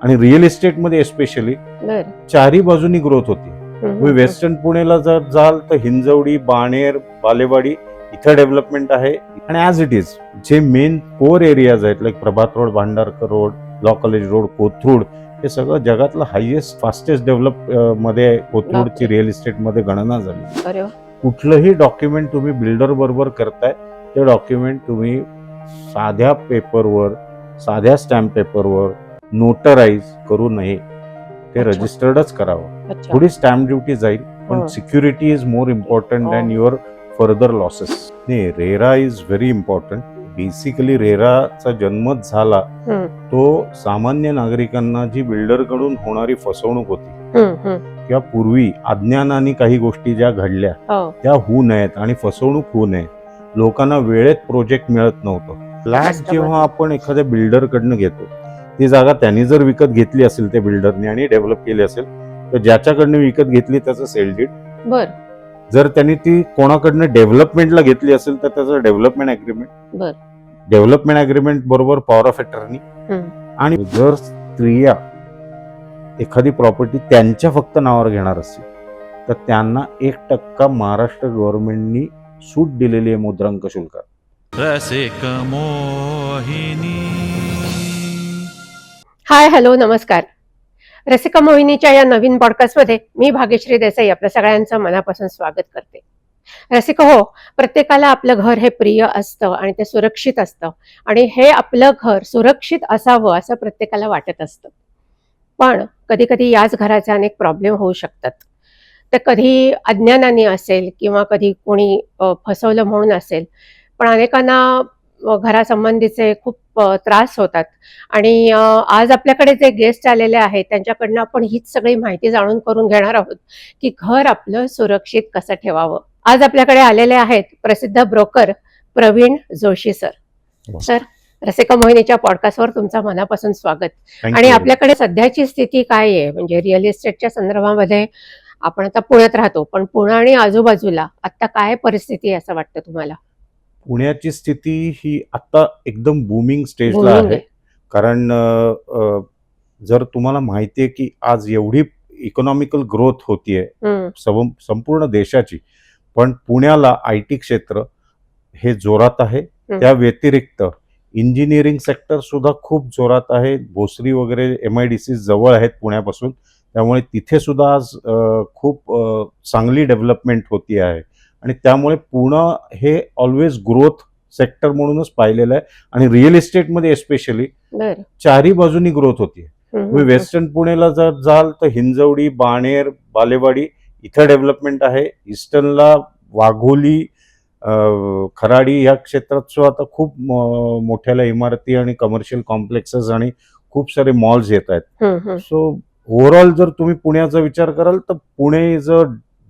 आणि रिअल इस्टेटमध्ये स्पेशली चारी बाजूनी ग्रोथ होती. तुम्ही वेस्टर्न पुणेला जर जाल तर हिंजवडी, बाणेर, बालेवाडी इथं डेव्हलपमेंट आहे. आणि ॲज इट इज जे मेन कोर एरियाज आहेत like Prabhat road, Bhandarkar road, law college road, Kothrud, हे सगळं जगातलं हायेस्ट फास्टेस्ट डेव्हलप मध्ये कोथरूडची रिअल इस्टेटमध्ये गणना झाली. कुठलंही डॉक्युमेंट तुम्ही बिल्डर बरोबर करताय ते डॉक्युमेंट तुम्ही साध्या पेपरवर, साध्या स्टॅम्प पेपरवर नोटराइज करू नये. ते रजिस्टर्डच करावं. थोडी स्टॅम्प ड्युटी जाईल पण security is more important than your further losses. नाही, RERA is very important. Basically रेराचा जन्मच झाला तो सामान्य नागरिकांना जी बिल्डर कडून होणारी फसवणूक होती किंवा पूर्वी अज्ञानाने काही गोष्टी ज्या घडल्या त्या होऊ नयेत आणि फसवणूक होऊ नये. लोकांना वेळेत प्रोजेक्ट मिळत नव्हतं. फ्लॅट जेव्हा आपण एखाद्या बिल्डर कडनं घेतो ती जागा त्यांनी जर विकत घेतली असेल त्या बिल्डरने आणि डेव्हलप केली असेल तर ज्याच्याकडनं विकत घेतली त्याचं सेल डीड. जर त्यांनी ती कोणाकडनं डेव्हलपमेंटला घेतली असेल तर त्याचं डेव्हलपमेंट अग्रीमेंट बरोबर पॉवर ऑफ अटर्नी. आणि जर स्त्रिया एखादी प्रॉपर्टी त्यांच्या फक्त नावावर घेणार असतील तर त्यांना 1% महाराष्ट्र गव्हर्नमेंटनी सूट दिलेली आहे मुद्रांक शुल्कात. हाय, हॅलो, नमस्कार. रसिका मोहिनीच्या या नवीन पॉडकास्टमध्ये मी भाग्यश्री देसाई आपल्या सगळ्यांचं मनापासून स्वागत करते. रसिका हो, प्रत्येकाला आपलं घर हे प्रिय असतं आणि ते सुरक्षित असतं आणि हे आपलं घर सुरक्षित असावं असं प्रत्येकाला वाटत असतं. पण कधी कधी याच घराचे अनेक प्रॉब्लेम होऊ शकतात. ते कधी अज्ञानाने असेल किंवा कधी कोणी फसवलं म्हणून असेल. पण अनेकांना घरासंबंधीचे खूप त्रास होतात. आणि आज आपल्याकडे जे गेस्ट आलेले आहेत त्यांच्याकडनं आपण हीच सगळी माहिती जाणून करून घेणार आहोत की घर आपलं सुरक्षित कसं ठेवावं. आज आपल्याकडे आलेले आहेत प्रसिद्ध broker Praveen Joshi sir. Sir, Rasika मोहिनीच्या पॉडकास्टवर तुमचं मनापासून स्वागत. आणि आपल्याकडे सध्याची स्थिती काय आहे म्हणजे रिअल इस्टेटच्या संदर्भामध्ये आपण आता पुण्यात राहतो पण पुणे आणि आजूबाजूला आता काय परिस्थिती आहे असं वाटतं तुम्हाला? पुण्याची स्थिती ही आता एकदम बूमिंग स्टेजला आहे. कारण जर तुम्हाला माहितीये की आज एवढी इकॉनॉमिकल ग्रोथ होतीये संपूर्ण देशाची, पण पुण्याला IT क्षेत्र हे जोरात आहे. त्या व्यतिरिक्त इंजिनिअरिंग सेक्टर सुद्धा खूप जोरात आहे. भोसरी वगैरे MIDC जवळ आहेत पुण्यापासून, त्यामुळे तिथे सुद्धा आज खूप चांगली डेव्हलपमेंट होती आहे. आणि त्यामुळे पुणे हे ऑलवेज ग्रोथ सेक्टर म्हणूनच पाहिलेलं आहे. आणि रिअल इस्टेटमध्ये स्पेशली चारी बाजूनी ग्रोथ होती. तुम्ही वेस्टर्न पुणेला जर जाल तर हिंजवडी, बाणेर, बालेवाडी इथं डेव्हलपमेंट आहे. ईस्टर्नला वाघोली, खराडी या क्षेत्रात सुद्धा आता खूप मोठ्याला इमारती आणि कमर्शियल कॉम्प्लेक्सेस आणि खूप सारे मॉल्स येत आहेत. सो ओव्हरऑल जर तुम्ही पुण्याचा विचार कराल तर Pune is a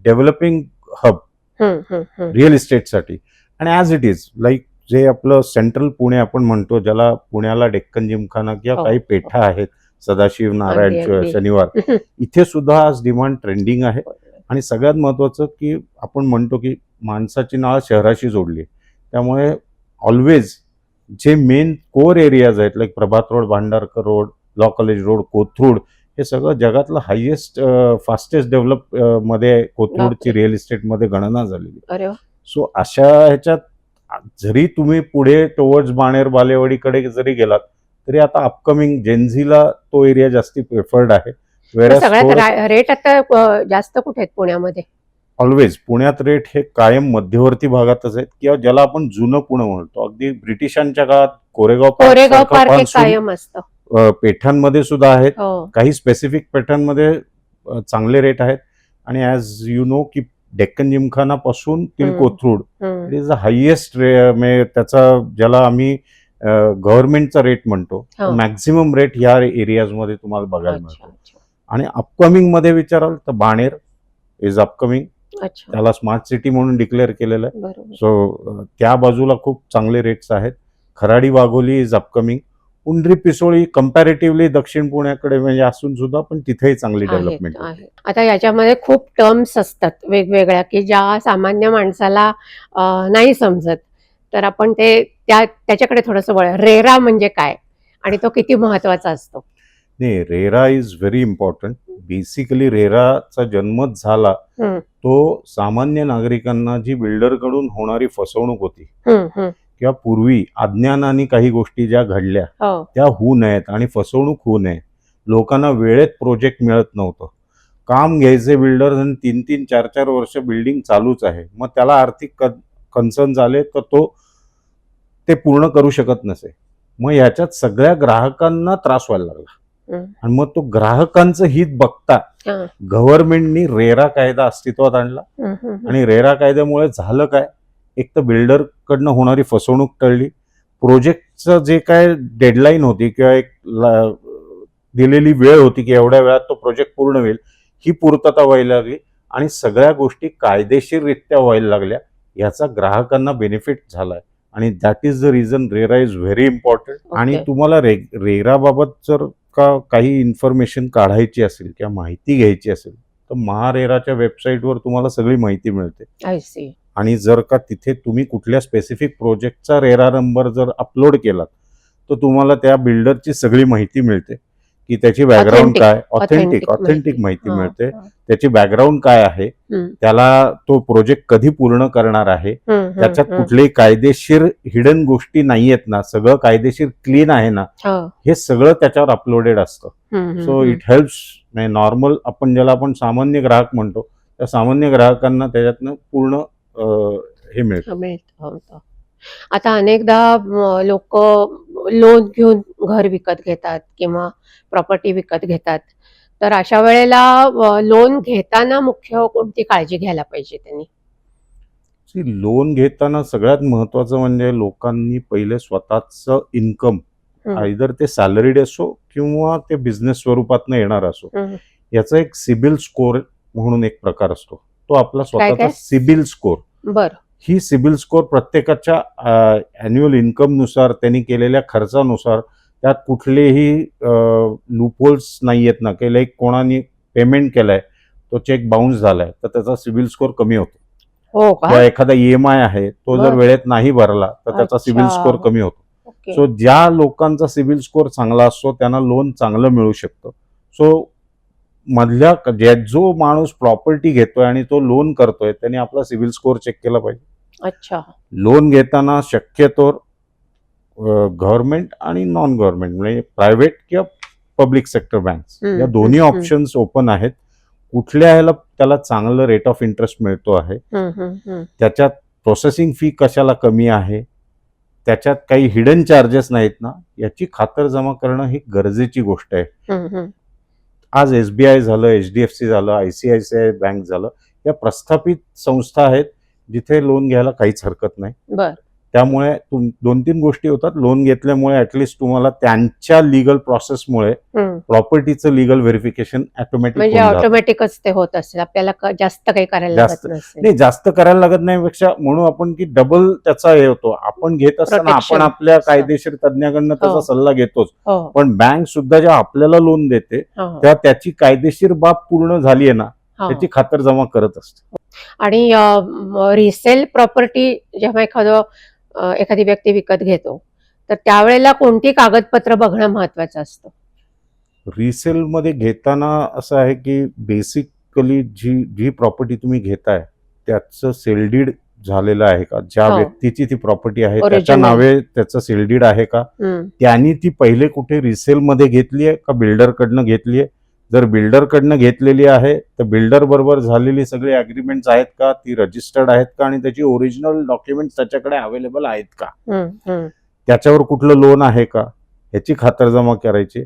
developing hub real इस्टेटसाठी. आणि ॲज इट इज लाईक जे आपलं सेंट्रल पुणे आपण म्हणतो, ज्याला पुण्याला डेक्कन जिमखाना किंवा काही पेठा आहेत, सदाशिव, नारायण, शनिवार, इथे सुद्धा आज डिमांड ट्रेंडिंग आहे. आणि सगळ्यात महत्वाचं की आपण म्हणतो की माणसाची नाळ शहराशी जोडली, त्यामुळे ऑलवेज जे मेन कोर एरियाज आहेत like Prabhat road, Bhandarkar road, law college road, Kothrud, हे सगळं जगातलं हायेस्ट फास्टेस्ट डेव्हलप मध्ये कोथरूडची रिअल इस्टेटमध्ये गणना झालेली. सो अशा ह्याच्यात जरी तुम्ही पुढे टुवर्ड्स बाणेर, बालेवाडीकडे जरी गेलात तरी आता अपकमिंग जेनझीला तो एरिया जास्ती प्रेफर्ड आहे. रेट आता जास्त कुठे आहेत पुण्यामध्ये? ऑलवेज पुण्यात रेट हे कायम मध्यवर्ती भागातच आहेत किंवा ज्याला आपण जुनं पुणे म्हणतो. अगदी ब्रिटिशांच्या काळात कोरेगाव पार्क कायम असतं. पेठांमध्ये सुद्धा आहेत. काही स्पेसिफिक पेठांमध्ये चांगले रेट आहेत. आणि ऍज यू नो की डेक्कन जिमखाना पासून till Kothrud it is the highest त्याचा ज्याला आम्ही गव्हर्नमेंटचा रेट म्हणतो, मॅक्झिमम रेट ह्या एरियाजमध्ये तुम्हाला बघायला मिळतो. आणि अपकमिंग मध्ये विचाराल तर बाणेर इज अपकमिंग, त्याला स्मार्ट सिटी म्हणून डिक्लेअर केलेलं आहे. सो त्या बाजूला खूप चांगले रेट्स आहेत. Kharadi, Wagholi is upcoming. Undri, Pisoli comparatively दक्षिण पुण्याकडे म्हणजे असून सुद्धा पण तिथेही चांगली डेव्हलपमेंट आहे. आता याच्यामध्ये खूप टर्म्स असतात वेगवेगळ्या की ज्या सामान्य माणसाला नाही समजत, तर आपण ते त्याच्याकडे थोडंसं वळ. रेरा म्हणजे काय आणि तो किती महत्वाचा असतो? नाही, RERA is very important. Basically रेराचा जन्मच झाला हम्म, तो सामान्य नागरिकांना जी बिल्डरकडून होणारी फसवणूक होती हम्म. किंवा पूर्वी अज्ञानाने काही गोष्टी ज्या घडल्या हो. त्या होऊ नयेत आणि फसवणूक होऊ नये. लोकांना वेळेत प्रोजेक्ट मिळत नव्हतं. काम घ्यायचे बिल्डर आणि 3-3, 4-4 वर्ष बिल्डिंग चालूच आहे. मग त्याला आर्थिक कन्सर्न झाले तर तो ते पूर्ण करू शकत नसे. मग ह्याच्यात सगळ्या ग्राहकांना त्रास व्हायला लागला. हम्म, आणि मग तो ग्राहकांचं हित बघता हा, गव्हर्नमेंटनी रेरा कायदा अस्तित्वात आणला. हम्म. आणि रेरा कायद्यामुळे झालं काय, एक तर बिल्डरकडनं होणारी फसवणूक टळली. प्रोजेक्टचं जे काय डेडलाईन होती किंवा एक दिलेली वेळ होती की एवढ्या वेळात तो प्रोजेक्ट पूर्ण होईल, ही पूर्तता व्हायला लागली आणि सगळ्या गोष्टी कायदेशीररित्या व्हायला लागल्या. याचा ग्राहकांना बेनिफिट झालाय आणि that is the reason RERA is very important. आणि Okay. तुम्हाला रेराबाबत जर काही इन्फॉर्मेशन काढायची असेल किंवा माहिती घ्यायची असेल तर महारेराच्या वेबसाईटवर तुम्हाला सगळी माहिती मिळते. I see. आणि जर का तिथे तुम्ही कुठल्या स्पेसिफिक प्रोजेक्टचा रेरा नंबर जर अपलोड केलात तर तुम्हाला त्या बिल्डरची सगळी माहिती मिळते की त्याची बॅकग्राऊंड Authentic. काय, Authentic ऑथेंटिक माहिती हा, मिळते. हा. त्याची बॅकग्राऊंड काय आहे, हम्म, त्याला तो प्रोजेक्ट कधी पूर्ण करणार आहे, हम्म, त्याच्यात हम्म. कुठलेही कायदेशीर हिडन गोष्टी नाहीयेत ना, सगळं कायदेशीर क्लीन आहे ना, हो. हे सगळं त्याच्यावर अपलोडेड असतं. हम्म, सो हम्म. It helps. नॉर्मल आपण ज्याला आपण सामान्य ग्राहक म्हणतो त्या सामान्य ग्राहकांना त्याच्यातनं पूर्ण हे मिळतं. मिळतं. आता अनेकदा लोक लोन घेऊन घर विकत घेतात किंवा प्रॉपर्टी विकत घेतात. तर अशा वेळेला लोन घेताना मुख्य कोणती काळजी घ्यायला पाहिजे त्यांनी? लोन घेताना सगळ्यात महत्वाचं म्हणजे लोकांनी पहिले स्वतःचं इन्कम, हम्म, आयदर ते सॅलरीड असो किंवा ते बिझनेस स्वरूपातनं येणार असो, हम्म. याचा एक सिबिल स्कोर म्हणून एक प्रकार असतो. तो आपला स्वतःचा काय? CIBIL score. बर. ही सिबिल स्कोर प्रत्येकाच्या अॅन्युअल इन्कमनुसार, त्यांनी केलेल्या खर्चानुसार, त्यात कुठलेही लूपहोल्स नाही आहेत ना, की लाईक कोणाने पेमेंट केलाय तो चेक बाउन्स झालाय तर त्याचा सिबिल स्कोर कमी होतो. हो का? किंवा एखादा EMI आहे तो जर बर. वेळेत नाही भरला तर त्याचा अच्छा. सिबिल स्कोर कमी होतो. ओके. सो ज्या लोकांचा सिबिल स्कोर चांगला असतो त्यांना लोन चांगलं मिळू शकतं. सो जो माणूस प्रॉपर्टी घेतोय आणि तो लोन करतोय त्याने आपला सिबिल स्कोर चेक केला पाहिजे. अच्छा. लोन घेताना शक्यतोवर गव्हर्नमेंट आणि नॉन गव्हर्नमेंट म्हणजे प्रायव्हेट किंवा पब्लिक सेक्टर बँक्स हम्म, या दोन्ही हम्म, ऑप्शन्स ओपन आहेत. कुठल्या ह्याला त्याला चांगलं रेट ऑफ इंटरेस्ट मिळतो आहे, त्याच्यात प्रोसेसिंग फी कशाला कमी आहे, त्याच्यात काही हिडन चार्जेस नाहीत ना, याची खातरजमा करणं ही गरजेची गोष्ट आहे. आज SBI झालं, HDFC झालं, ICICI बँक झालं, या प्रस्थापित संस्था आहेत जिथे लोन घ्यायला काहीच हरकत नाही. बर. त्यामुळे 2-3 गोष्टी होतात. लोन घेतल्यामुळे ऍटलिस्ट तुम्हाला त्यांच्या लिगल प्रोसेसमुळे प्रॉपर्टीचं लिगल व्हेरिफिकेशन ऑटोमॅटिक म्हणजे ऑटोमॅटिकच ते होत असेल, आपल्याला जास्त काही करायला लागत नसेल. नाही, जास्त करायला लागत नाही पेक्षा म्हणून आपण की डबल त्याचा हे होतो. आपण घेत असताना Protection. आपण आपल्या कायदेशीर तज्ञाकडनं त्याचा हो. सल्ला घेतोच, हो, पण बँक सुद्धा जेव्हा आपल्याला लोन देते हो, तेव्हा त्याची कायदेशीर बाब पूर्ण झाली आहे ना, हो. त्याची खातरजमा करत असते. आणि रिसेल प्रॉपर्टी जेव्हा एखादी व्यक्ती विकत घेतो तर त्यावेळेला कोणती कागदपत्र बघणं महत्वाचं असतं? रिसेलमध्ये घेताना असं आहे की बेसिकली जी प्रॉपर्टी तुम्ही घेताय त्याचं सेलडीड झालेलं आहे का, ज्या हो. व्यक्तीची ती प्रॉपर्टी आहे Original. त्याच्या नावे त्याचं सेलडीड आहे का, त्यांनी ती पहिले कुठे रिसेलमध्ये घेतली आहे का बिल्डरकडनं घेतली आहे. जर बिल्डरकडनं घेतलेली आहे तर बिल्डर बरोबर झालेली सगळी अग्रीमेंट्स आहेत का, ती रजिस्टर्ड आहेत का आणि त्याची ओरिजिनल डॉक्युमेंट्स त्याच्याकडे अवेलेबल आहेत का, त्याच्यावर कुठलं लोन आहे का, ह्याची खातरजमा करायची.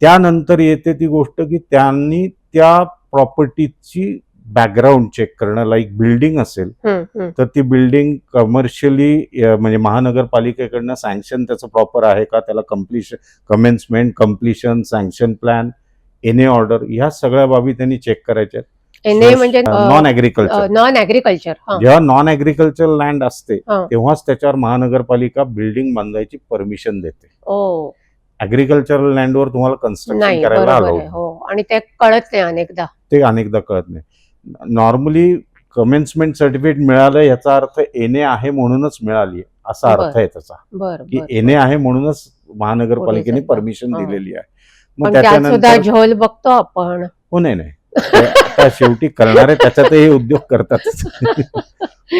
त्यानंतर येते ती गोष्ट की त्यांनी त्या प्रॉपर्टीची बॅकग्राऊंड चेक करणं. लाईक बिल्डिंग असेल तर ती बिल्डिंग कमर्शियली म्हणजे महानगरपालिकेकडनं सँक्शन त्याचं प्रॉपर आहे का, त्याला commencement, completion, sanction plan, NA order, ह्या सगळ्या बाबी त्यांनी चेक करायच्या. NA म्हणजे नॉन ऍग्रिकल्चर. जेव्हा नॉन ऍग्रिकल्चर लँड असते तेव्हाच त्याच्यावर महानगरपालिका बिल्डिंग बांधायची परमिशन देते. ऍग्रिकल्चरल लँडवर तुम्हाला कन्स्ट्रक्शन करायला अलाउड. आणि ते कळत नाही अनेकदा. ते अनेकदा कळत नाही. नॉर्मली कमेन्समेंट सर्टिफिकेट मिळालं याचा अर्थ NA आहे म्हणूनच मिळाली असा अर्थ आहे त्याचा, की NA आहे म्हणूनच महानगरपालिकेने परमिशन दिलेली आहे. मग पण त्यात सुद्धा त्याच्यानंतर झोल बघतो आपण. हो, नाही आता शेवटी करणारे त्याच्यातही उद्योग करतातच.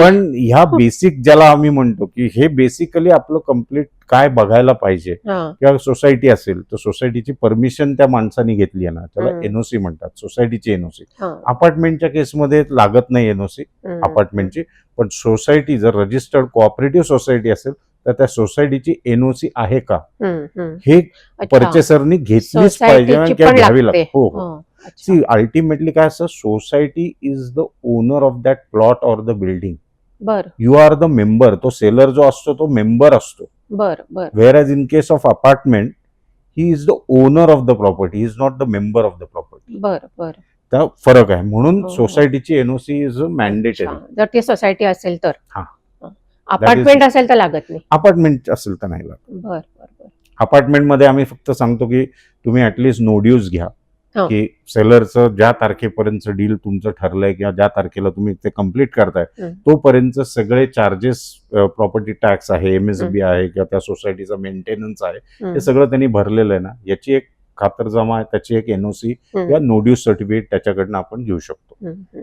पण ह्या बेसिक ज्याला आम्ही म्हणतो की हे बेसिकली आपलं कम्प्लीट काय बघायला पाहिजे, हा. किंवा सोसायटी असेल तर सोसायटीची परमिशन त्या माणसाने घेतली आहे ना, त्याला हम्म. एनओसी म्हणतात, सोसायटीची एनओसी. हा. अपार्टमेंटच्या केसमध्ये लागत नाही एनओसी हम्म. अपार्टमेंटची, पण सोसायटी जर रजिस्टर्ड कोऑपरेटिव्ह सोसायटी असेल तर त्या सोसायटीची एनओसी आहे का हम्म. हम्म. हे अच्छा. परचेसरनी घेतलीच पाहिजे सोसायटीची किंवा पण घ्यावी लागते. लागते. हो हो. हो. अच्छा. सी अल्टिमेटली काय असतं, society is the owner of that plot or the building. बर यू आर द मेंबर. तो सेलर जो असतो तो मेंबर असतो. बर बर whereas in case of apartment he is the owner of the property, he is not the member of the property. बर बर. त्या फरक आहे. म्हणून हो, हो. सोसायटीची एनओसी इज मॅन्डेटरी. अच्छा. जर ती सोसायटी असेल तर. हा. अपार्टमेंट असेल तर लागत नाही. अपार्टमेंट असेल तर नाही लागत. बर बर बर. अपार्टमेंटमध्ये आम्ही फक्त सांगतो की तुम्ही ऍटलिस्ट नोड्यूज घ्या, हो. की सेलरचं ज्या तारखेपर्यंत डील तुमचं ठरलंय किंवा ज्या तारखेला तुम्ही ते कम्प्लीट करताय हम्म. तोपर्यंत सगळे चार्जेस, प्रॉपर्टी टॅक्स आहे, एमएसबी आहे किंवा त्या सोसायटीचा मेंटेनन्स आहे, हम्म. हे सगळं त्यांनी भरलेलं आहे ना, याची एक खातरजमा आहे, त्याची एक एनओसी हम्म. किंवा नोड्यूज सर्टिफिकेट त्याच्याकडनं आपण घेऊ शकतो. हम्म.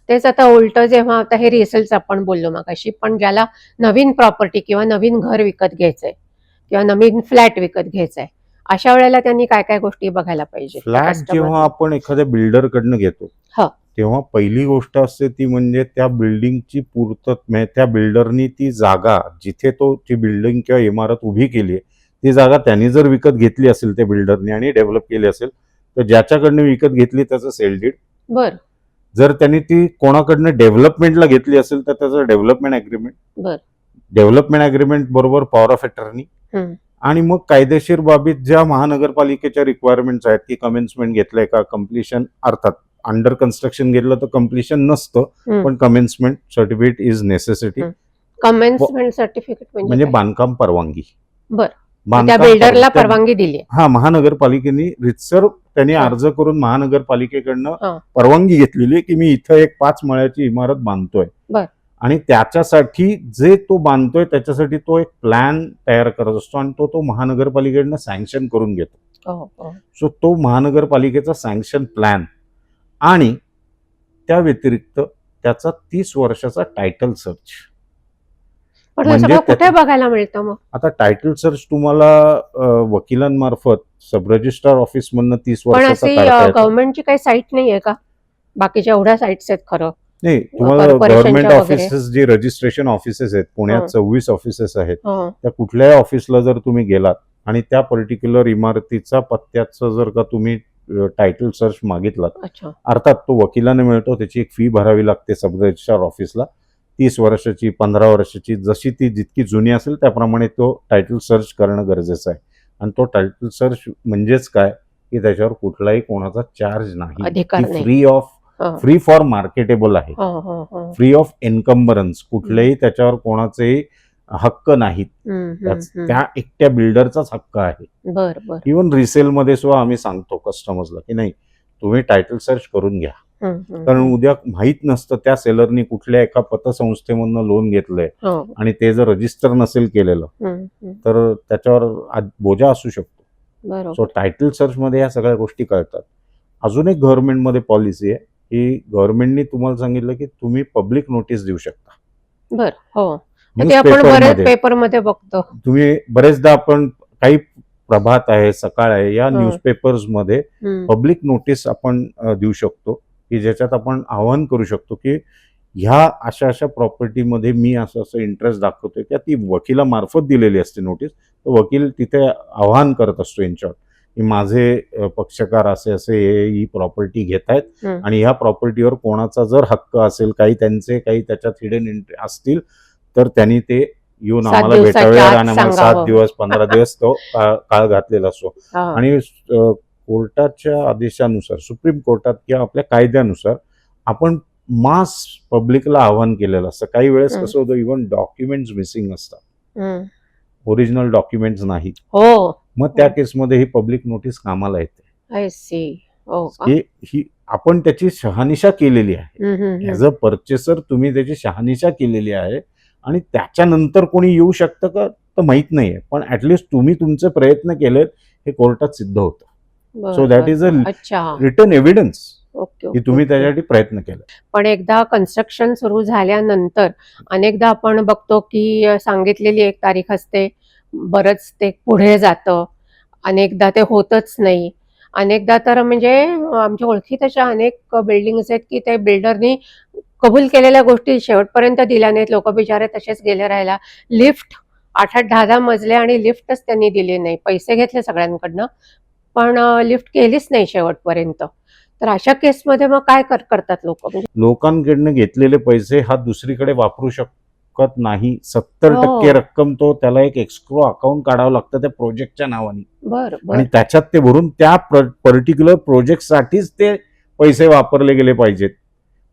तेच आता उलट जेव्हा आता हे रिसेल्स आपण बोललो मगाशी, पण ज्याला नवीन प्रॉपर्टी किंवा नवीन घर विकत घ्यायचंय किंवा नवीन फ्लॅट विकत घ्यायचाय, अशा वेळेला त्यांनी काय काय गोष्टी बघायला पाहिजे? फ्लॅट जेव्हा आपण एखाद्या बिल्डरकडनं घेतो हा. तेव्हा पहिली गोष्ट असते ती म्हणजे त्या बिल्डिंगची म्हणजे त्या बिल्डरनी ती जागा जिथे तो ती बिल्डिंग किंवा इमारत उभी केली आहे ती जागा त्यांनी जर विकत घेतली असेल त्या बिल्डरनी आणि डेव्हलप केली असेल तर ज्याच्याकडनं विकत घेतली त्याचं सेल डीड. बर जर त्यांनी ती कोणाकडनं डेव्हलपमेंटला घेतली असेल तर त्याचं डेव्हलपमेंट अग्रीमेंट. बर. डेव्हलपमेंट अग्रीमेंट बरोबर पॉवर ऑफ अटर्नी. हम्म. आणि मग कायदेशीर बाबीत ज्या महानगरपालिकेच्या रिक्वायरमेंट्स आहेत की कमेन्समेंट घेतलंय का, कम्प्लिशन, अर्थात अंडर कन्स्ट्रक्शन घेतलं तर कम्प्लिशन नसतं, हम्म. पण commencement certificate is necessity. Commencement certificate म्हणजे बांधकाम परवानगी. बर. त्या बांधकाम बिल्डरला त्या- परवानगी दिली. हा, महानगरपालिकेने रितसर त्यांनी हा. अर्ज करून महानगरपालिकेकडनं हा. परवानगी घेतलेली आहे की मी इथं एक 5 मळ्याची इमारत बांधतोय. बर. आणि त्याच्यासाठी जे तो बांधतोय त्याच्यासाठी तो एक प्लॅन तयार करत असतो आणि तो महानगरपालिकेकडनं सँक्शन करून घेतो. सो तो महानगरपालिकेचा सँक्शन प्लॅन आणि त्या व्यतिरिक्त त्याचा 30 वर्षाचा टायटल सर्च. पण हे म्हणजे सगळं कुठे त्या- बघायला मिळतं मग? आता टायटल सर्च तुम्हाला वकिलांमार्फत सब रजिस्ट्रार ऑफिस मधनं 30 पण वर्षाचा अशी काढता येतं. गव्हर्नमेंटची काही साईट नाहीये का? बाकीच्या एवढ्या साईट्स आहेत खरं. नाही, तुम्हाला corporationच्या गव्हर्नमेंट वगैरे. ऑफिसेस जी रजिस्ट्रेशन ऑफिसेस आहेत पुण्यात हा. 26 ऑफिसेस आहेत, हा. त्या कुठल्याही ऑफिसला जर तुम्ही गेलात आणि त्या पर्टिक्युलर इमारतीचा पत्त्याचं जर का तुम्ही टायटल सर्च मागितलात, अच्छा. अर्थात तो वकिलाने मिळतो, त्याची एक फी भरावी लागते सब रजिस्ट्रार ऑफिसला, 30 वर्षाची, 15 वर्षाची, जशी ती जितकी जुनी असेल त्याप्रमाणे तो टायटल सर्च करणं गरजेचं आहे. आणि तो टायटल सर्च म्हणजेच काय की त्याच्यावर कुठलाही कोणाचा चार्ज नाही, अधिकार नाही. फ्री फॉर मार्केटेबल आहे, हा, हा, हा. फ्री ऑफ एन्कम्बरन्स, कुठलेही त्याच्यावर कोणाचेही हक्क नाहीत, त्या एकट्या बिल्डरचाच हक्क आहे. बर बर. इव्हन रिसेलमध्ये सुद्धा आम्ही सांगतो कस्टमर्सला की नाही, तुम्ही टायटल सर्च करून घ्या, कारण उद्या माहित नसतं त्या सेलरनी कुठल्या एका पतसंस्थेमधनं लोन घेतलंय हो. आणि ते जर रजिस्टर नसेल केलेलं तर त्याच्यावर बोजा असू शकतो. बरोबर. सो टायटल सर्च मध्ये या सगळ्या गोष्टी कळतात. अजून एक गव्हर्नमेंटमध्ये पॉलिसी आहे की गव्हर्नमेंटनी तुम्हाला सांगितलं की तुम्ही पब्लिक नोटीस देऊ शकता. बर. हो, ते आपण बरेच पेपरमध्ये बघतो. तुम्ही बरेचदा आपण काही प्रभात आहे, सकाळ आहे, या न्यूजपेपर्स मध्ये पब्लिक नोटीस आपण देऊ शकतो की ज्याच्यात आपण आवाहन करू शकतो की ह्या अशा अशा प्रॉपर्टीमध्ये मी असं असं इंटरेस्ट दाखवतोय, किंवा ती वकिलामार्फत दिलेली असते नोटीस. तर वकील तिथे आवाहन करत असतो यांच्यावर की माझे पक्षकार असे असे ही प्रॉपर्टी घेत आहेत आणि ह्या प्रॉपर्टीवर कोणाचा जर हक्क असेल, काही त्यांचे काही त्याच्यात हिडन एंट्री असतील तर त्यांनी ते येऊन आम्हाला भेटावे आणि आम्हाला 7 दिवस 15 दिवस तो काळ घातलेला असतो. आणि कोर्टाच्या आदेशानुसार, सुप्रीम कोर्टात किंवा आपल्या कायद्यानुसार आपण मास पब्लिकला आवाहन केलेलं असतं. काही वेळेस कसं होतं, इव्हन डॉक्युमेंट्स मिसिंग असतात, ओरिजिनल डॉक्युमेंट्स नाही, मग त्या केसमध्ये ही पब्लिक नोटीस कामाला येते. I C. ही आपण त्याची शहानिशा केलेली आहे. ऍज अ परचेसर तुम्ही त्याची शहानिशा केलेली आहे आणि त्याच्यानंतर कोणी येऊ शकतं का तर माहित नाहीये, पण ऍटलिस्ट तुम्ही तुमचे प्रयत्न केलेत हे कोर्टात सिद्ध होतं. सो दॅट इज अ अच्छा. रिटन एव्हिडन्स ओके की तुम्ही त्याच्यासाठी प्रयत्न केला. पण एकदा कन्स्ट्रक्शन सुरू झाल्यानंतर अनेकदा आपण बघतो की सांगितलेली एक तारीख असते, बरंच ते पुढे जातं, अनेकदा ते होतच नाही. अनेकदा तर म्हणजे आमच्या ओळखीत अशा अनेक बिल्डिंग्स आहेत की ते बिल्डरनी कबूल केलेल्या गोष्टी शेवटपर्यंत दिल्या नाहीत. लोक बिचारे तसेच गेले राहायला. लिफ्ट 8-8, 10-10 मजले आणि लिफ्टच त्यांनी दिली नाही. पैसे घेतले सगळ्यांकडनं, पण लिफ्ट केलीच नाही शेवटपर्यंत. तर अशा केसमध्ये मग काय करतात लोक? म्हणजे लोकांकडनं घेतलेले पैसे हा दुसरीकडे वापरू शकत नाही. 70% हो. रक्कम तो त्याला एक एक्स्ट्रा अकाउंट काढावं लागतं त्या प्रोजेक्टच्या नावाने बर आणि बर त्याच्यात ते भरून त्या पर्टिक्युलर प्रोजेक्टसाठीच ते पैसे वापरले गेले पाहिजेत.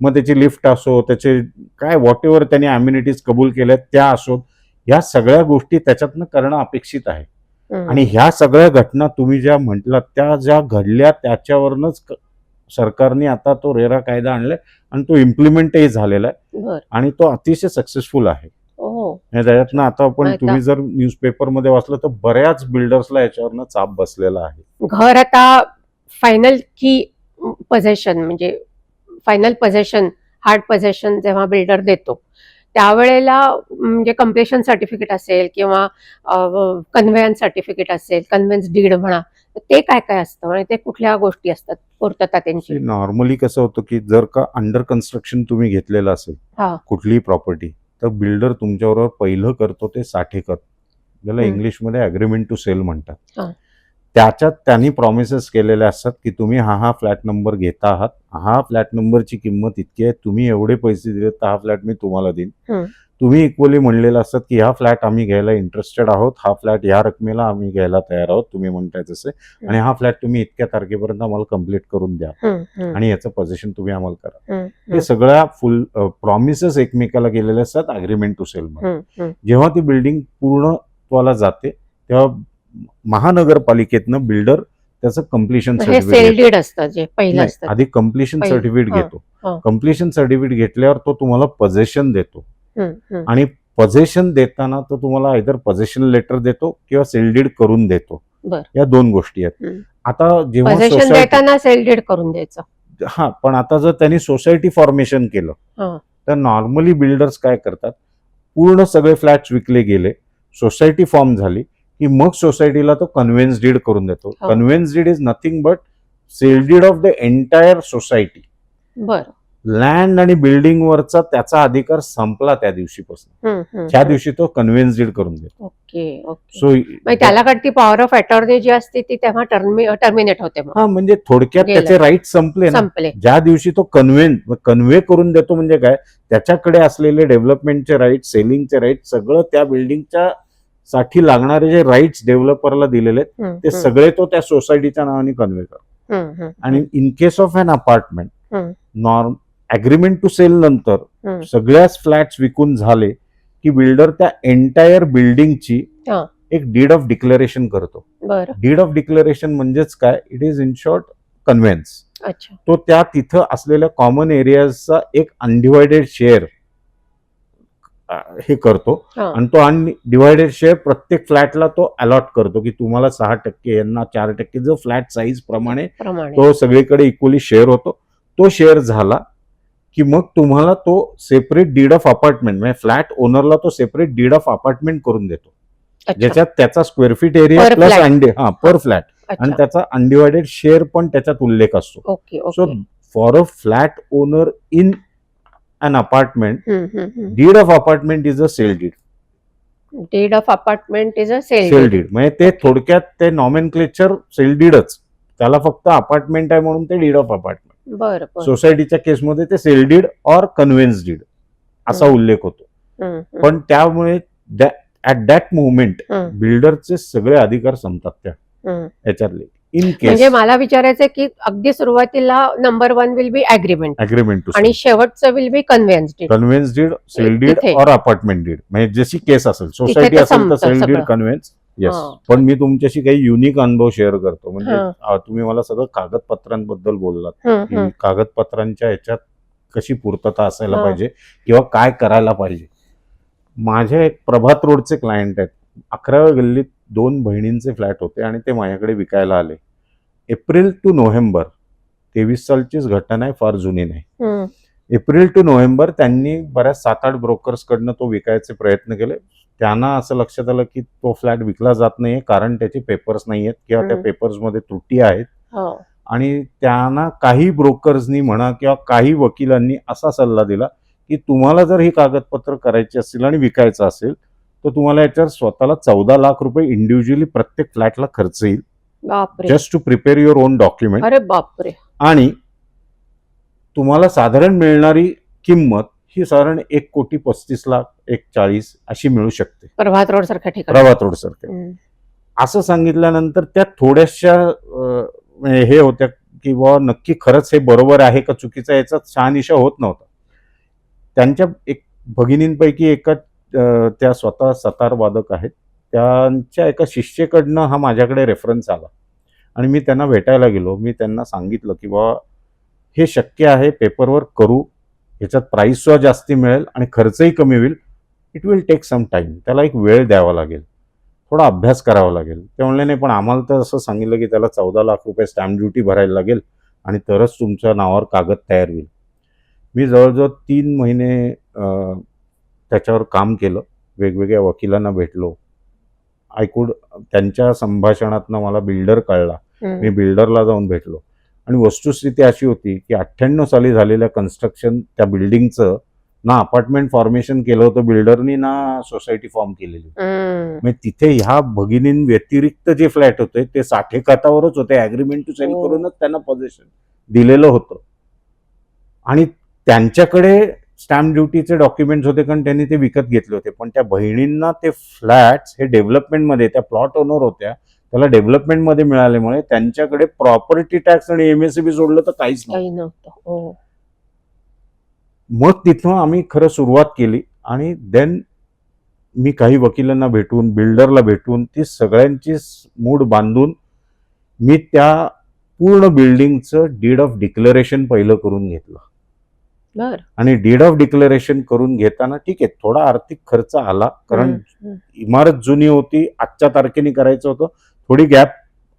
मग त्याची लिफ्ट असो, त्याचे काय व्हॉट एव्हर त्यांनी अम्युनिटीज कबूल केल्यात त्या असोत, ह्या सगळ्या गोष्टी त्याच्यातनं करणं अपेक्षित आहे. आणि ह्या सगळ्या घटना तुम्ही ज्या म्हटलात त्या ज्या घडल्या त्याच्यावरनच सरकारने आता तो रेरा कायदा आणलाय आणि तो इम्प्लिमेंटही झालेला आहे बर आणि तो अतिशय सक्सेसफुल आहे. हो. आणि त्याच्यातनं आता मग आपण आता तुम्ही जर न्यूजपेपरमध्ये वाचलं तर बऱ्याच बिल्डर्सला याच्यावरनं चाप बसलेला आहे. घर आता फायनल की पोझेशन म्हणजे फायनल पोझेशन, हार्ड पोझेशन जेव्हा बिल्डर देतो त्यावेळेला म्हणजे कम्प्लिशन सर्टिफिकेट असेल किंवा कन्व्हेयन्स सर्टिफिकेट असेल, कन्व्हेयन्स डीड म्हणा, तर ते काय काय असतं आणि ते कुठल्या गोष्टी असतात, पूर्तता त्यांची? नॉर्मली कसं होतं की जर का अंडर कन्स्ट्रक्शन तुम्ही घेतलेलं असेल हा. कुठलीही प्रॉपर्टी, तर बिल्डर तुमच्याबरोबर पहिलं करतो ते साठेकर, ज्याला इंग्लिशमध्ये अग्रीमेंट टू सेल म्हणतात. हा. त्याच्यात त्यांनी प्रॉमिसेस केलेले असतात की तुम्ही हा फ्लॅट नंबर घेता आहात, हा फ्लॅट नंबरची किंमत इतकी आहे, तुम्ही एवढे पैसे दिले तर हा फ्लॅट मी तुम्हाला देईन. तुम्ही इक्वली म्हणलेलं असतात की हा फ्लॅट आम्ही घ्यायला इंटरेस्टेड आहोत, हा फ्लॅट या रकमेला आम्ही घ्यायला तयार आहोत, तुम्ही म्हणताय तसे, आणि हा फ्लॅट तुम्ही इतक्या तारखेपर्यंत आम्हाला कम्प्लीट करून द्या आणि याचं पोझिशन तुम्ही आम्हाला करा. हे सगळ्या फुल प्रॉमिसेस एकमेकाला केलेले असतात अग्रीमेंट टू सेल मध्ये. जेव्हा ती बिल्डिंग पूर्णत्वाला जाते तेव्हा महानगरपालिकेतनं बिल्डर त्याचं कम्प्लिशन हे सेल डीड असतं जे पहिलं असतं. आधी कम्प्लिशन पहिलं. सर्टिफिकेट हा, घेतो. हा. कम्प्लिशन सर्टिफिकेट घेतल्यावर तो तुम्हाला पोझेशन देतो आणि पोझेशन देताना तो तुम्हाला आयदर पोझेशन लेटर देतो किंवा सेल डीड करून देतो. बर. या दोन गोष्टी आहेत. आता जेव्हा पोझेशन सोसायटी देताना सेल डीड करून द्यायचं. हा, पण आता जर त्यांनी सोसायटी फॉर्मेशन केलं हा. तर नॉर्मली बिल्डर्स काय करतात, पूर्ण सगळे फ्लॅट्स विकले गेले, सोसायटी फॉर्म झाली की मग सोसायटीला तो कन्व्हेन्स डीड करून देतो. Conveyance deed is nothing but sale deed of the entire society. बर. लँड आणि बिल्डिंग वरचा त्याचा अधिकार संपला त्या दिवशीपासून. त्या दिवशी तो कन्व्हेन्स डीड करून देतो. Okay okay. सो त्याला कडती पॉवर ऑफ अटॉर्नी जी असते ती तेव्हा टर्मिनेट होते. हा, म्हणजे थोडक्यात त्याचे राईट संपले ना ज्या दिवशी तो कन्व्हे करून देतो. म्हणजे काय, त्याच्याकडे असलेले डेव्हलपमेंटचे राईट, सेलिंगचे राईट, सगळं त्या बिल्डिंगच्या साठी लागणारे जे राईट्स डेव्हलपरला दिलेले आहेत ते सगळे तो त्या सोसायटीच्या नावाने कन्व्हे करतो. आणि in case of an apartment norm agreement to sale नंतर सगळ्याच फ्लॅट्स विकून झाले की बिल्डर त्या एंटायर बिल्डिंगची एक डीड ऑफ डिक्लेरेशन करतो. डीड ऑफ डिक्लेरेशन म्हणजेच काय, it is in short conveyance. तो त्या तिथं असलेल्या कॉमन एरियाचा एक अनडिवायडेड शेअर हे करतो आणि तो अनडिवायडेड शेअर प्रत्येक फ्लॅटला तो अलॉट करतो की तुम्हाला 6%, यांना 4%, जो फ्लॅट साईज प्रमाणे तो सगळीकडे इक्वली शेअर होतो. तो शेअर झाला की मग तुम्हाला तो सेपरेट डीड ऑफ अपार्टमेंट, म्हणजे फ्लॅट ओनरला तो सेपरेट डीड ऑफ अपार्टमेंट करून देतो, ज्याच्यात त्याचा स्क्वेअर फीट एरिया प्लस पर फ्लॅट आणि त्याचा अनडिवायडेड शेअर पण त्याच्यात उल्लेख असतो. So for a flat owner in an apartment, deed of apartment is a sale deed. Deed of apartment is a sale deed. म्हणजे ते थोडक्यात ते नॉमेनक्लेचर सेल डीडच, त्याला फक्त अपार्टमेंट आहे म्हणून ते डीड ऑफ अपार्टमेंट. बरोबर. सोसायटीच्या केसमध्ये ते सेल डीड और कन्व्हेन्स डीड असा उल्लेख होतो. पण त्यामुळे ऍट दॅट मुवमेंट बिल्डरचे सगळे अधिकार संपतात त्या याच्यातले. इन केस म्हणजे मला विचारायचं की अगदी सुरुवातीला number 1 will be agreement to आणि शेवटचं will be conveyance deed, sale deed और अपार्टमेंट डीड. म्हणजे जशी केस असेल, सोसायटी असेल तर सेल डीड, कन्व्हेन्स. येस. पण मी तुमच्याशी काही युनिक अनुभव शेअर करतो. म्हणजे तुम्ही मला सगळं कागदपत्रांबद्दल बोललात की कागदपत्रांच्या ह्याच्यात कशी पूर्तता असायला पाहिजे किंवा काय करायला पाहिजे. माझ्या एक प्रभात रोडचे क्लायंट आहेत. 11व्या गल्लीत 2 बहिणींचे फ्लॅट होते आणि ते माझ्याकडे विकायला आले. एप्रिल टू नोव्हेंबर 23 सालचीच घटना आहे, फार जुनी नाही. हम्म. एप्रिल टू नोव्हेंबर त्यांनी बऱ्याच 7-8 ब्रोकर्सकडनं तो विकायचे प्रयत्न केले. त्यांना असं लक्षात आलं की तो फ्लॅट विकला जात नाहीये, कारण त्याचे पेपर्स नाही आहेत किंवा त्या पेपर्समध्ये त्रुटी आहेत. हो. आणि त्यांना काही ब्रोकर्सनी म्हणा किंवा काही वकिलांनी असा सल्ला दिला की तुम्हाला जर ही कागदपत्र करायची असतील आणि विकायचं असेल तर तुम्हाला याच्यावर स्वतःला 14 लाख रुपये इंडिव्हिज्युअली प्रत्येक फ्लॅटला खर्च येईल, बापरे. Just to prepare your own document. अरे बापरे. आणि तुम्हाला साधारण मिळणारी किंमत ही साधारण 1,35,00,000, 1,40,00,000 अशी मिळू शकते प्रभात रोड सारख्या ठिकाणी. प्रभात रोड सारख्या. असं सांगितल्यानंतर त्या थोड्याशा म्हणजे हे होत्या की बुवा नक्की खरंच हे बरोबर आहे का चुकीचं, याचा शहानिशा होत नव्हता. त्यांच्या एक भगिनींपैकी एका त्या स्वतः सतार वादक आहेत, त्यांच्या एका शिष्येकडनं हा माझ्याकडे रेफरन्स आला आणि मी त्यांना भेटायला गेलो. मी त्यांना सांगितलं की बाबा हे शक्य आहे, पेपरवर्क करू, ह्याच्यात प्राईस सुद्धा जास्ती मिळेल आणि खर्चही कमी होईल. It will take some time, त्याला एक वेळ द्यावा लागेल, थोडा अभ्यास करावा लागेल. ते म्हणले नाही, पण आम्हाला तर असं सांगितलं की त्याला 14 लाख रुपये स्टॅम्प ड्युटी भरायला लागेल आणि तरच तुमच्या नावावर कागद तयार होईल. मी जवळजवळ 3 महिने त्याच्यावर काम केलं, वेगवेगळ्या वकिलांना भेटलो. त्यांच्या संभाषणातनं मला बिल्डर कळला. मी बिल्डरला जाऊन भेटलो आणि वस्तुस्थिती अशी होती की 98 साली झालेल्या कन्स्ट्रक्शन त्या बिल्डिंगचं ना अपार्टमेंट फॉर्मेशन केलं होतं बिल्डरनी, ना सोसायटी फॉर्म केलेली. म्हणजे तिथे ह्या भगिनीं व्यतिरिक्त जे फ्लॅट होते ते 60 खातावरच होते, ऍग्रीमेंट टू सेल करूनच त्यांना पोझिशन दिलेलं होतं. आणि त्यांच्याकडे स्टॅम्प ड्युटीचे डॉक्युमेंट्स होते कारण त्यांनी ते विकत घेतले होते. पण त्या बहिणींना ते फ्लॅट्स हे डेव्हलपमेंटमध्ये, त्या प्लॉट ओनर होत्या, त्याला डेव्हलपमेंटमध्ये मिळाल्यामुळे त्यांच्याकडे प्रॉपर्टी टॅक्स आणि एमएससीबी सोडलं तर काहीच नव्हतं. मग तिथून आम्ही खरं सुरुवात केली आणि देन मी काही वकिलांना भेटून, बिल्डरला भेटून, ती सगळ्यांची मूड बांधून मी त्या पूर्ण बिल्डिंगचं डीड ऑफ डिक्लेरेशन पहिलं करून घेतलं. आणि डीड ऑफ डिक्लेरेशन करून घेताना ठीक आहे, थोडा आर्थिक खर्च आला, कारण इमारत जुनी होती, आजच्या तारखेने करायचं होतं. थोडी गॅप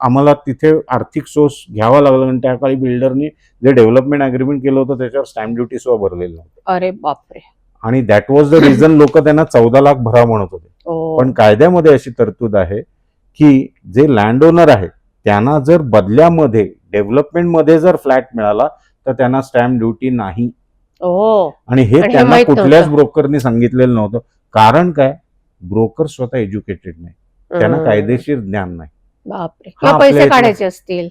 आम्हाला तिथे आर्थिक सोर्स घ्यावा लागला, कारण त्या काळी बिल्डरनी जे डेव्हलपमेंट अग्रीमेंट केलं होतं त्याच्यावर स्टॅम्प ड्युटी सुद्धा भरलेली नव्हती. अरे बापरे. आणि दॅट वॉज द रिझन लोक त्यांना 14 लाख भरा म्हणत होते. पण कायद्यामध्ये अशी तरतूद आहे की जे लँड ओनर आहेत त्यांना जर बदल्यामध्ये डेव्हलपमेंटमध्ये जर फ्लॅट मिळाला तर त्यांना स्टॅम्प ड्युटी नाही. आणि हे त्यांना कुठल्याच ब्रोकरनी सांगितलेलं नव्हतं. कारण काय, ब्रोकर स्वतः एज्युकेटेड नाही, त्यांना कायदेशीर ज्ञान नाही. पैसे काढायचे असतील,